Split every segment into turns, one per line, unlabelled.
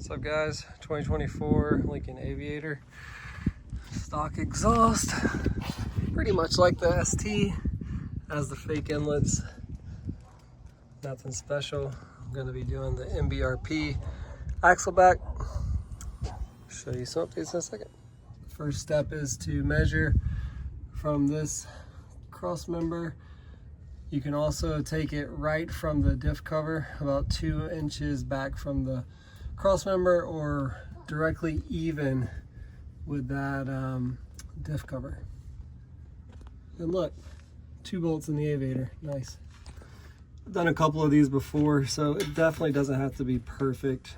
What's up guys, 2024 Lincoln Aviator. Stock exhaust, pretty much like the ST, has the fake inlets, nothing special. I'm going to be doing the MBRP Axel Back. Show you some updates in a second. First step is to measure from this cross member. You can also take it right from the diff cover, about 2 inches back from the cross member, or directly even with that diff cover. And look, 2 bolts in the aviator, nice. I've done a couple of these before, so it definitely doesn't have to be perfect.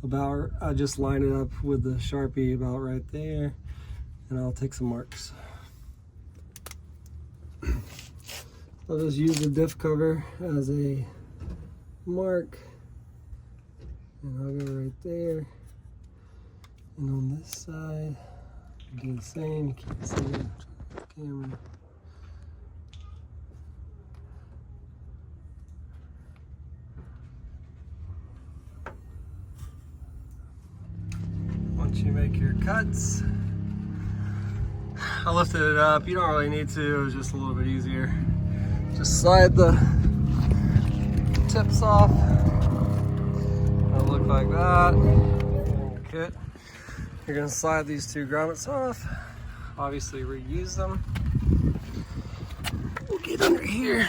I just line it up with the Sharpie about right there, and I'll take some marks. I'll just use the diff cover as a mark, and I'll go right there. And on this side, I'll do the same. You can't see it, camera. Once you make your cuts, I lifted it up. You don't really need to, it was just a little bit easier. Just slide the tips off. It'll look like that. Okay. You're gonna slide these 2 grommets off. Obviously reuse them. We'll get under here.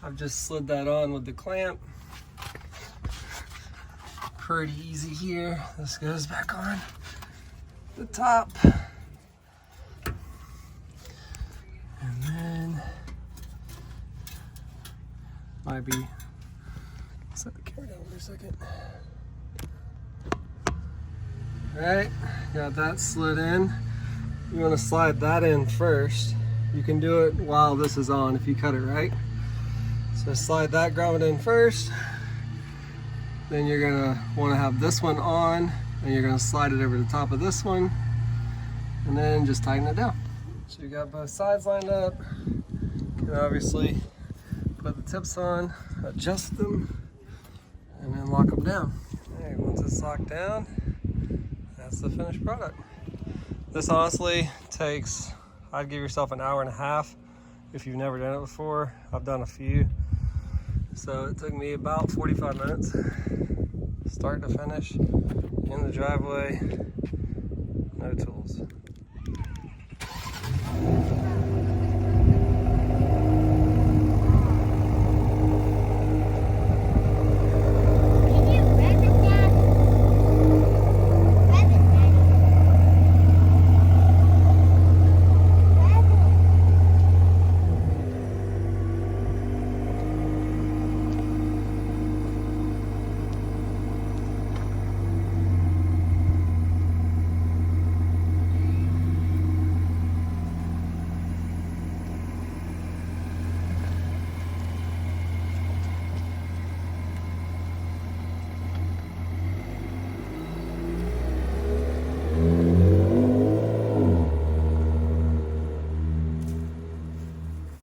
I've just slid that on with the clamp. Pretty easy here. This goes back on the top. And then might be, set the camera down for a second. All right, got that slid in. You want to slide that in first. You can do it while this is on if you cut it right. So slide that grommet in first. Then you're gonna want to have this one on, and you're gonna slide it over the top of this one, and then just tighten it down. So you got both sides lined up. You can obviously put the tips on, adjust them, and then lock them down. All right, once it's locked down, that's the finished product. This honestly takes, I'd give yourself an hour and a half if you've never done it before. I've done a few. So it took me about 45 minutes, start to finish, in the driveway, no tools.